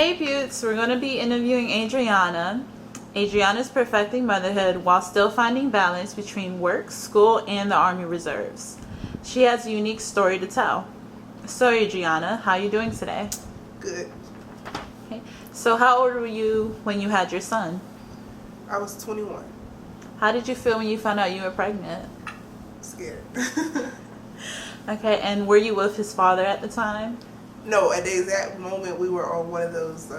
Hey Beauts, we're going to be interviewing Adriana. Adriana is perfecting motherhood while still finding balance between work, school, and the Army Reserves. She has a unique story to tell. So Adriana, how are you doing today? Good. Okay. So how old were you when you had your son? I was 21. How did you feel when you found out you were pregnant? Scared. Okay, and were you with his father at the time? No, at the exact moment we were on one of those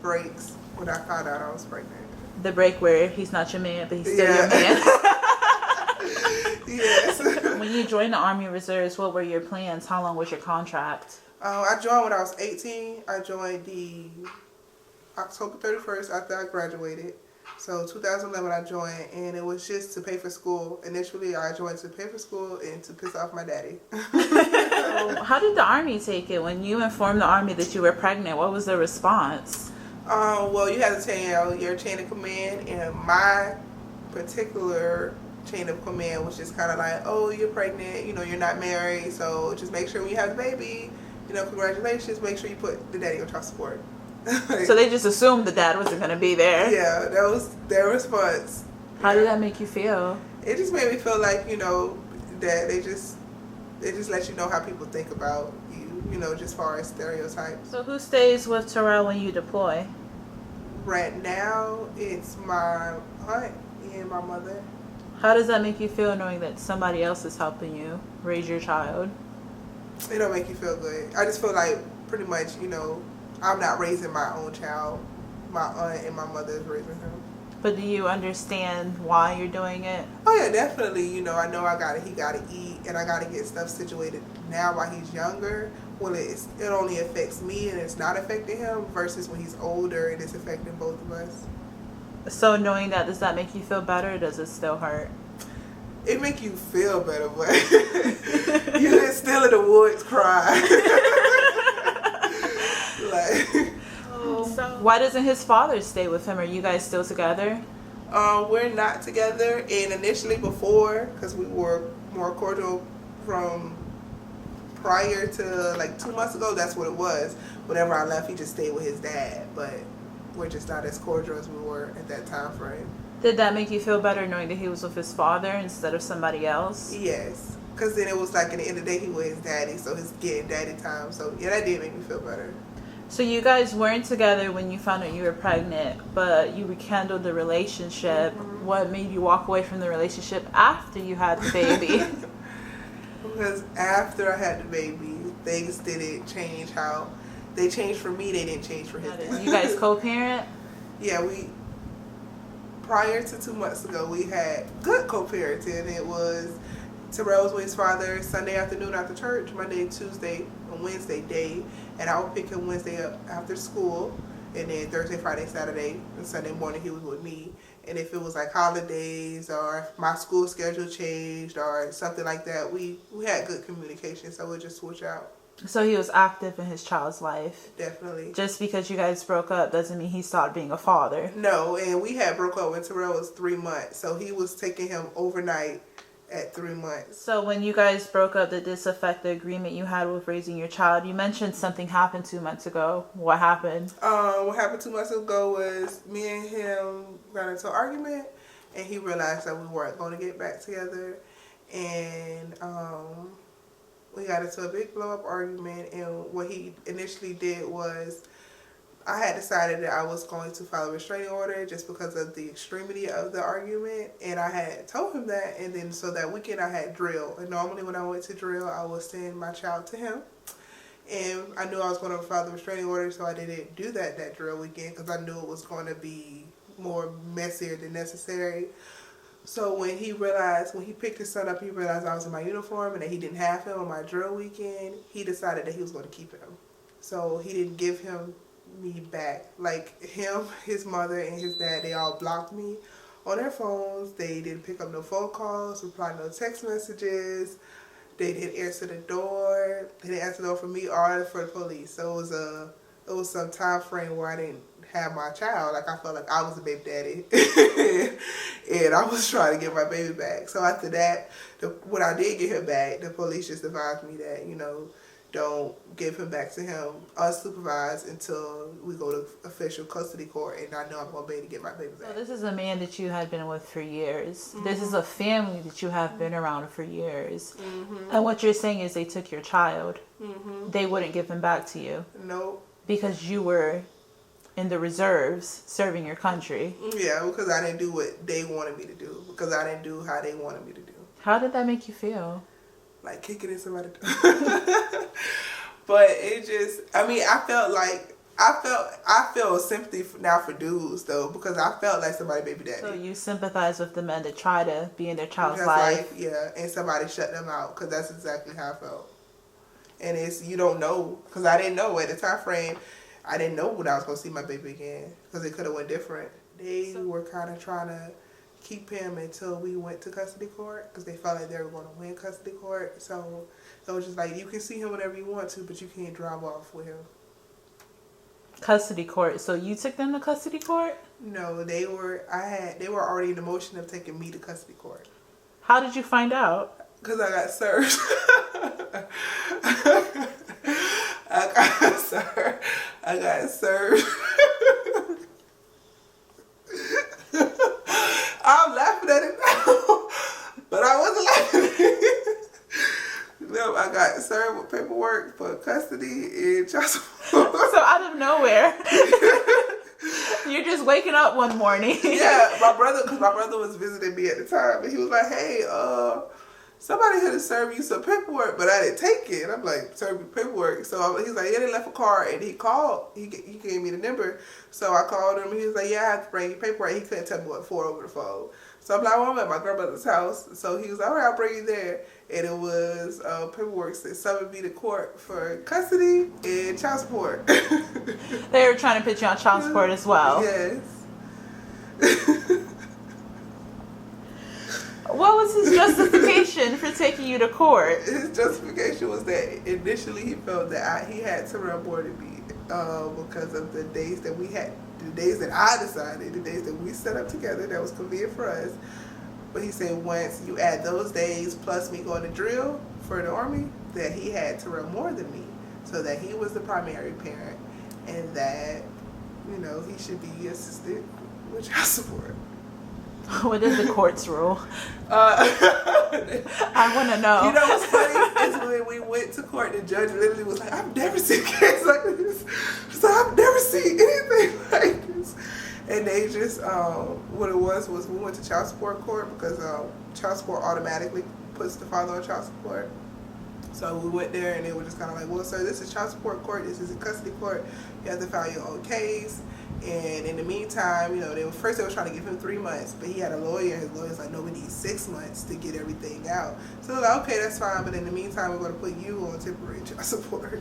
breaks when I found out I was pregnant. The break where he's not your man, but he's still your man. Yes. When you joined the Army Reserves, what were your plans? How long was your contract? I joined when I was 18. I joined the October 31st after I graduated. So 2011 I joined, and it was just to pay for school. Initially I joined to pay for school and to piss off my daddy. So how did the Army take it when you informed the Army that you were pregnant? What was the response? Well, you have to tell your chain of command, and my particular chain of command was just kind of like, oh, you're pregnant, you're not married, so just make sure when you have the baby, congratulations, make sure you put the daddy on child support. So they just assumed the dad wasn't going to be there. Yeah, that was their response. How did that make you feel? It just made me feel like, that they just let you know how people think about you, just far as stereotypes. So who stays with Terrell when you deploy? Right now, it's my aunt and my mother. How does that make you feel knowing that somebody else is helping you raise your child? It don't make you feel good. I just feel like pretty much, I'm not raising my own child. My aunt and my mother is raising him. But do you understand why you're doing it? Oh yeah, definitely. I know he gotta eat, and I gotta get stuff situated now while he's younger. Well, it only affects me and it's not affecting him, versus when he's older and it's affecting both of us. So knowing that, does that make you feel better, or does it still hurt? It make you feel better, but you're still in the woods crying. So why doesn't his father stay with him? Are you guys still together? We're not together, and initially before, because we were more cordial from prior to like 2 months ago, that's what it was. Whenever I left, he just stayed with his dad, but we're just not as cordial as we were at that time frame. Did that make you feel better knowing that he was with his father instead of somebody else? Yes, because then it was like at the end of the day, he was his daddy, so he's getting daddy time. So yeah, that did make me feel better. So you guys weren't together when you found out you were pregnant, but you rekindled the relationship. Mm-hmm. What made you walk away from the relationship after you had the baby? Because after I had the baby, things didn't change how they changed for me. They didn't change for his dad. You guys co-parent? Yeah, prior to 2 months ago, we had good co-parenting. It was Terrell was with his father Sunday afternoon after church, Monday, Tuesday, and Wednesday day, and I would pick him Wednesday up after school, and then Thursday, Friday, Saturday, and Sunday morning he was with me. And if it was like holidays or if my school schedule changed or something like that, we had good communication, so we'd just switch out. So he was active in his child's life. Definitely. Just because you guys broke up doesn't mean he stopped being a father. No, and we had broke up when Terrell was 3 months, so he was taking him overnight at 3 months. So when you guys broke up, did this affect the agreement you had with raising your child? You mentioned something happened 2 months ago. What happened? What happened 2 months ago was me and him got into an argument, and he realized that we weren't going to get back together, and we got into a big blow-up argument. And what he initially did was, I had decided that I was going to file a restraining order just because of the extremity of the argument, and I had told him that. And then so that weekend I had drill, and normally when I went to drill I would send my child to him, and I knew I was going to file the restraining order, so I didn't do that drill weekend because I knew it was going to be more messier than necessary. So when he picked his son up, he realized I was in my uniform and that he didn't have him on my drill weekend. He decided that he was going to keep him, so he didn't give me back. Like him, his mother, and his dad, they all blocked me on their phones. They didn't pick up no phone calls, reply no text messages. They didn't answer the door. They didn't answer the door for me or for the police. So it was some time frame where I didn't have my child. Like I felt like I was a baby daddy, and I was trying to get my baby back. So after that, when I did get her back, the police just advised me that don't give him back to him unsupervised until we go to official custody court, and I know I'm going to be able to get my baby back. So this is a man that you had been with for years. This is a family that you have been around for years. And what you're saying is they took your child. They wouldn't give him back to you. Nope. Because you were in the reserves serving your country. Yeah, because I didn't do what they wanted me to do. Because I didn't do how they wanted me to do. How did that make you feel? Like kicking in somebody. But it just, I mean, I feel sympathy now for dudes though, because I felt like somebody baby daddy. So you sympathize with the men that try to be in their child's That's life. like, yeah, and somebody shut them out, because that's exactly how I felt. And it's, you don't know, because I didn't know at the time frame, I didn't know when I was going to see my baby again, because it could have went different. They were kind of trying to keep him until we went to custody court, because they felt like they were going to win custody court. So it was just like, you can see him whenever you want to, but you can't drive off with him. Custody court. So you took them to custody court? No, they were already in the motion of taking me to custody court. How did you find out? Because I got served. I got served. I'm laughing at it now, but I wasn't laughing at it. No, I got served with paperwork for custody and child support. So out of nowhere, you're just waking up one morning. Yeah, because my brother was visiting me at the time, and he was like, "Hey, somebody had to serve you some paperwork," but I didn't take it. And I'm like, "Serve me paperwork." So he's like, "Yeah, they left a card," and he called. He gave me the number, so I called him. He was like, "Yeah, I have to bring you paperwork." He couldn't tell me what for over the phone. So I'm like, "Well, I'm at my grandmother's house." So he was like, "All right, I'll bring you there." And it was paperwork that summoned me to court for custody and child support. They were trying to put you on child support as well. Yes. What was his justification for taking you to court? His justification was that initially he felt that he had to report me because of the days that we had, the days that I decided, the days that we set up together that was convenient for us. But he said once you add those days plus me going to drill for the Army, that he had to run more than me, so that he was the primary parent, and that, you know, he should be assisted with child support. What is the court's rule? I want to know. You know what's funny is when we went to court, the judge literally was like, "I've never seen a case like this." She's like, "I've never seen anything like this." And they just, what it was we went to child support court, because child support automatically puts the father on child support. So we went there, and they were just kind of like, "Well, sir, this is child support court. This is a custody court. You have to file your own case." And in the meantime, you know, they were trying to give him 3 months, but he had a lawyer. His lawyer's like, "No, we need 6 months to get everything out." So they're like, "Okay, that's fine, but in the meantime, we're going to put you on temporary child support."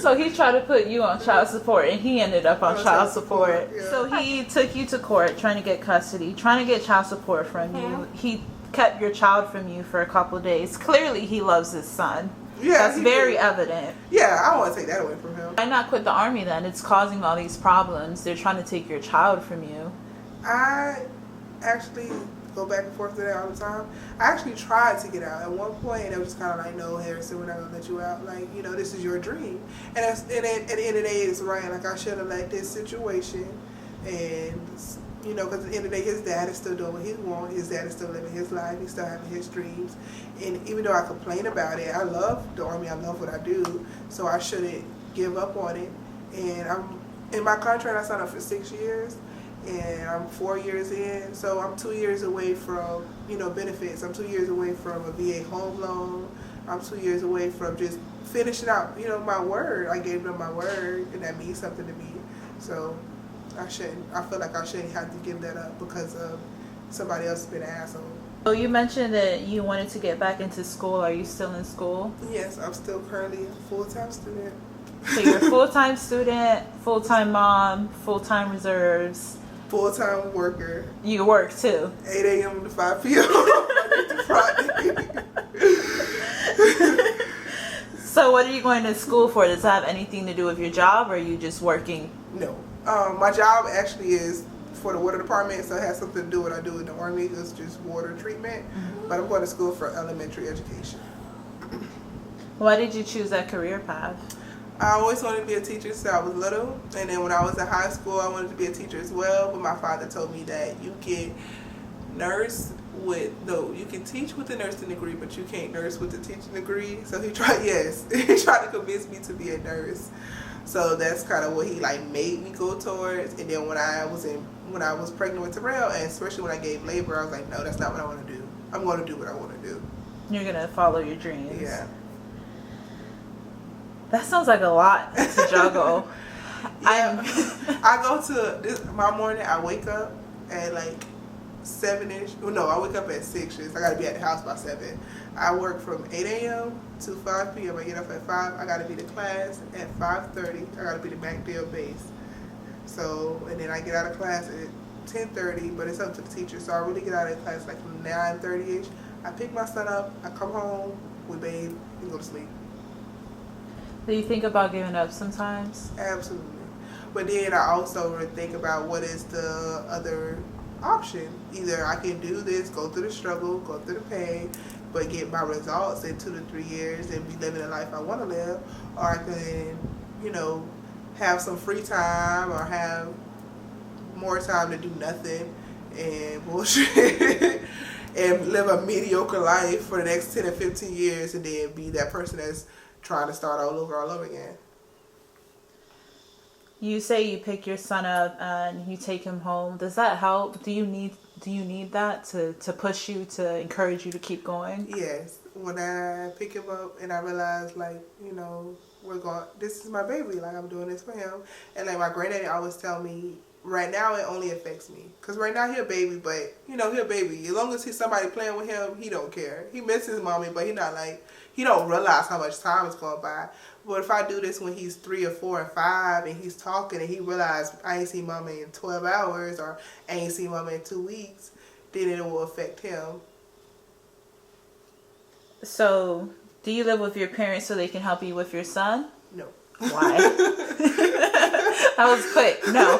So he tried to put you on child support, and he ended up on child support. Yeah. So he took you to court trying to get custody, trying to get child support from you. He kept your child from you for a couple of days. Clearly, he loves his son. Yeah, that's very evident. Yeah, I don't want to take that away from him. Why not quit the Army then? It's causing all these problems. They're trying to take your child from you. I actually go back and forth to that all the time. I actually tried to get out. At one point, they was just kind of like, "No, Harrison, we're not going to let you out. Like, you know, this is your dream." And at the end of the day, it's right. Like, I should have let this situation, and, you know, because at the end of the day, his dad is still doing what he wants. His dad is still living his life. He's still having his dreams. And even though I complain about it, I love the Army. I love what I do. So I shouldn't give up on it. And I'm in my contract, I signed up for 6 years. And I'm 4 years in. So I'm 2 years away from, you know, benefits. I'm 2 years away from a VA home loan. I'm 2 years away from just finishing out, you know, my word. I gave them my word, and that means something to me. So I feel like I shouldn't have to give that up because of somebody else has been an asshole. So you mentioned that you wanted to get back into school. Are you still in school? Yes, I'm still currently a full-time student. So you're a full-time student, full-time mom, full-time reserves. Full-time worker. You work too. 8 a.m. to 5 p.m. Monday to Friday. So what are you going to school for? Does it have anything to do with your job, or are you just working? No. My job actually is for the water department, so it has something to do with what I do in the Army. It's just water treatment. Mm-hmm. But I'm going to school for elementary education. Why did you choose that career path? I always wanted to be a teacher since I was little, and then when I was in high school, I wanted to be a teacher as well. But my father told me that you can you can teach with a nursing degree, but you can't nurse with a teaching degree. So he tried to convince me to be a nurse. So that's kind of what he like made me go towards. And then when I was pregnant with Terrell, and especially when I gave labor, I was like, no, that's not what I want to do. I'm going to do what I want to do. You're gonna follow your dreams. Yeah. That sounds like a lot to juggle. Yeah. I go to this my morning. I wake up at like 7ish. Well, no, I wake up at 6ish. I gotta be at the house by 7. I work from 8 a.m. to 5 p.m. I get up at 5. I gotta be to class at 5:30. I gotta be to MacDill base. So, and then I get out of class at 10:30. But it's up to the teacher. So I really get out of class like 9:30ish. I pick my son up. I come home. We bathe and go to sleep. Do you think about giving up sometimes? Absolutely. But then I also think about what is the other option. Either I can do this, go through the struggle, go through the pain, but get my results in 2 to 3 years and be living the life I want to live, or I can, have some free time or have more time to do nothing and bullshit and live a mediocre life for the next 10 or 15 years and then be that person that's trying to start all over again. You say you pick your son up and you take him home. Does that help? Do you need that to push you, to encourage you to keep going? Yes. When I pick him up and I realize this is my baby, like I'm doing this for him. And like my granddaddy always tell me, right now it only affects me. Because right now he a baby, but he a baby. As long as he's somebody playing with him, he don't care. He misses mommy, but he don't realize how much time is going by. But if I do this when he's 3 or 4 or 5 and he's talking and he realizes I ain't seen mama in 12 hours or I ain't seen mama in 2 weeks, then it will affect him. So, do you live with your parents so they can help you with your son? No. Why? That was quick. No.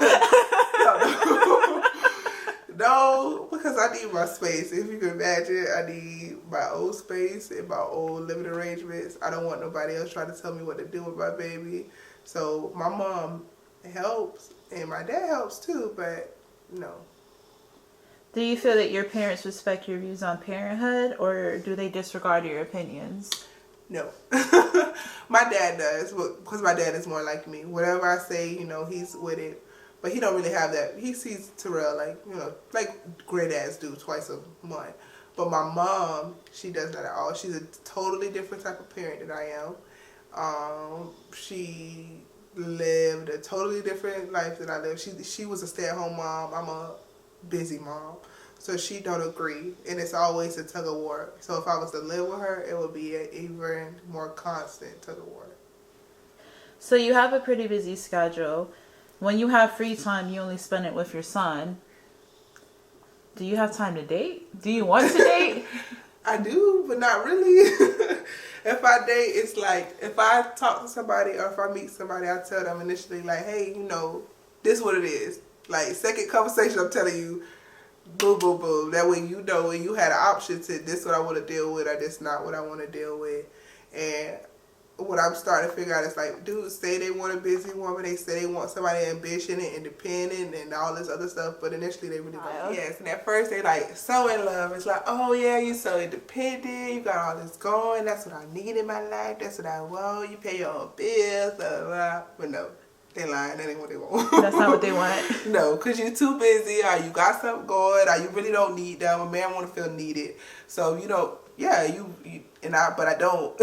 No, because I need my space. If you can imagine, I need my own space and my own living arrangements. I don't want nobody else trying to tell me what to do with my baby. So my mom helps and my dad helps too, but no. Do you feel that your parents respect your views on parenthood, or do they disregard your opinions? No. My dad does, because my dad is more like me. Whatever I say, he's with it. But he don't really have that. He sees Terrell like granddads do twice a month. But my mom, she does not at all. She's a totally different type of parent than I am. She lived a totally different life than I lived. She was a stay-at-home mom. I'm a busy mom. So she don't agree. And it's always a tug of war. So if I was to live with her, it would be an even more constant tug of war. So you have a pretty busy schedule. When you have free time, you only spend it with your son. Do you have time to date? Do you want to date? I do, but not really. If I date, it's like, if I talk to somebody or if I meet somebody, I tell them initially, like, hey, this is what it is. Like, second conversation, I'm telling you, boom, boom, boom. That way you know and you had an option to, this is what I want to deal with or this not what I want to deal with. And what I'm starting to figure out is like, dudes say they want a busy woman, they say they want somebody ambitious and independent and all this other stuff, but initially they really don't. Yes, and at first they like so in love. It's like, oh yeah, you're so independent, you got all this going, that's what I need in my life, that's what I want, you pay your own bills, blah, blah, blah. But no, they lying, that ain't what they want. That's not what they want. No, because you're too busy, or you got something going, or you really don't need them. A man want to feel needed. So, but I don't,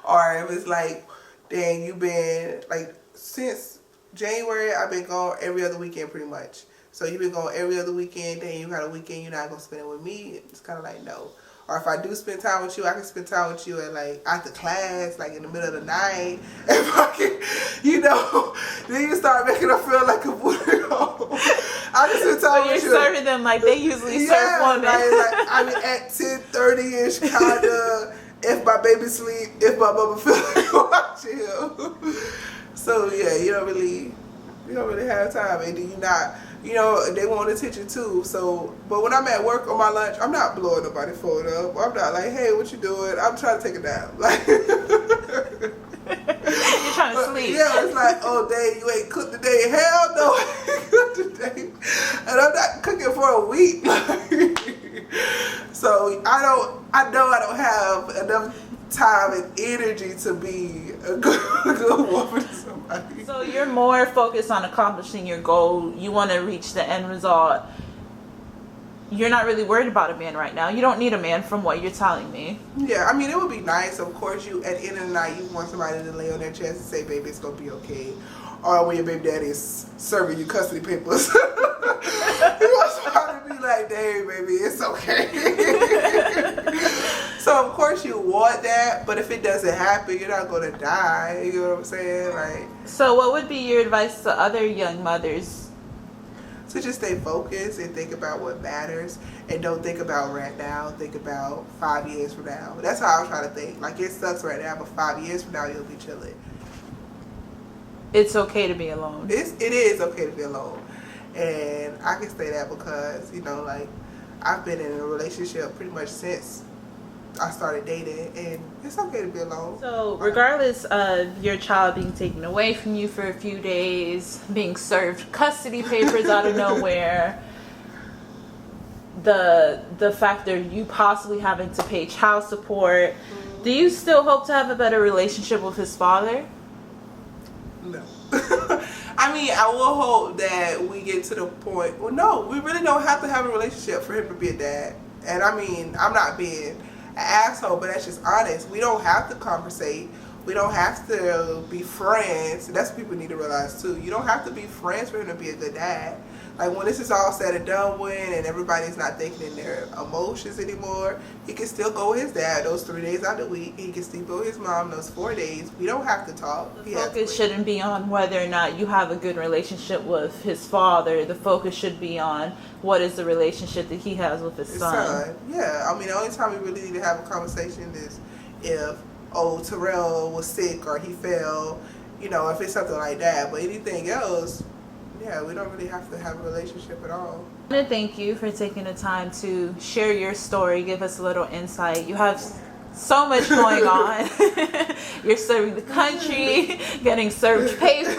Or it was like, dang, you've been, like, since January, I've been gone every other weekend pretty much. So you've been gone every other weekend, then you got a weekend, you're not going to spend it with me. It's kind of like, no. Or if I do spend time with you, I can spend time with you at, like, after class, like, in the middle of the night. If I can, then you start making them feel like a booty hole. I can spend time with you. You're serving them like they usually serve women. I mean, at 10:30-ish, kind of. If my baby sleep, if my mama feel like watching him. So yeah, you don't really have time. And do you not you know, they want attention too. So, but when I'm at work on my lunch, I'm not blowing nobody's phone up. I'm not like, hey, what you doing? I'm trying to take a nap. Like, You're trying to sleep. Yeah, it's like, oh, dang, you ain't cooked today. Hell no, I ain't cooked today. And I'm not cooking for a week. So I know I don't have enough time and energy to be a good woman to somebody. So you're more focused on accomplishing your goal. You want to reach the end result. You're not really worried about a man right now. You don't need a man from what you're telling me. Yeah, I mean, it would be nice. Of course, you at the end of the night, you want somebody to lay on their chest and say, baby, it's going to be okay. Or when your baby daddy is serving you custody papers. You want somebody to be like, dang, baby, it's okay. So, of course, you want that. But if it doesn't happen, you're not going to die. You know what I'm saying? Like, so what would be your advice to other young mothers? so just stay focused and think about what matters, and don't think about right now. Think about 5 years from now. That's how I was trying to think. Like, it sucks right now, but 5 years from now you'll be chilling. It's okay to be alone. It is okay to be alone, and I can say that because, you know, like, I've been in a relationship pretty much since I started dating, and it's okay to be alone. So regardless of your child being taken away from you for a few days, being served custody papers out of nowhere, the factor you possibly having to pay child support, do you still hope to have a better relationship with his father? No. I mean, I will hope that we get to the point, well, no, we really don't have to have a relationship for him to be a dad. And I mean, I'm not being an asshole, but that's just honest. We don't have to conversate. We don't have to be friends. That's what people need to realize too. You don't have to be friends for him to be a good dad. Like, when this is all said and done with and everybody's not thinking in their emotions anymore, he can still go with his dad those 3 days out of the week. He can sleep with his mom those 4 days. We don't have to talk. The focus shouldn't be on whether or not you have a good relationship with his father. The focus should be on what is the relationship that he has with his son. Yeah, I mean, the only time we really need to have a conversation is if, oh, Terrell was sick or he fell, you know, if it's something like that. But anything else, yeah, we don't really have to have a relationship at all. I want to thank you for taking the time to share your story, give us a little insight. You have so much going on. You're serving the country, getting served papers.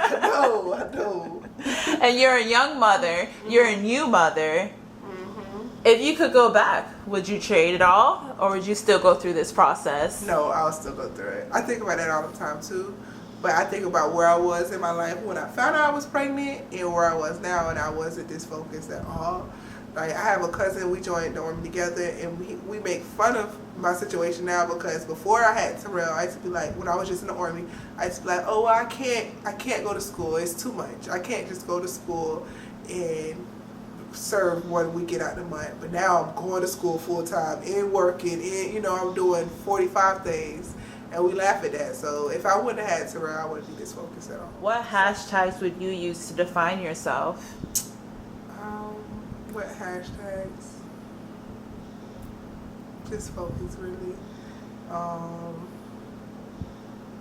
I know. And you're a young mother. You're a new mother. Mm-hmm. If you could go back, would you trade it all? Or would you still go through this process? No, I'll still go through it. I think about that all the time too. But I think about where I was in my life when I found out I was pregnant and where I was now, and I wasn't this focused at all. Like, I have a cousin, we joined the Army together, and we make fun of my situation now because before I had Terrell, I used to be like, when I was just in the Army, I used to be like, oh, I can't go to school. It's too much. I can't just go to school and serve 1 weekend out of the month. But now I'm going to school full time and working, and, you know, I'm doing 45 things. And we laugh at that. So if I wouldn't have had Terrell, I wouldn't be this focused at all. What hashtags would you use to define yourself? What hashtags? Just focus, really.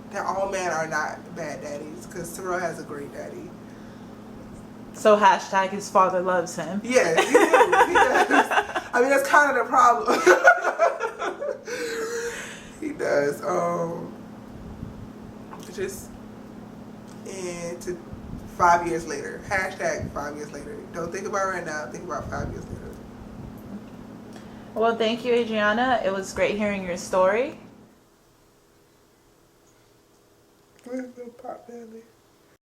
That all men are not bad daddies, because Terrell has a great daddy. So hashtag his father loves him. Yeah, he does. I mean, that's kind of the problem. He does. Just into 5 years later. Hashtag 5 years later. Don't think about it right now. Think about 5 years later. Well, thank you, Adriana. It was great hearing your story. Where's the pop belly?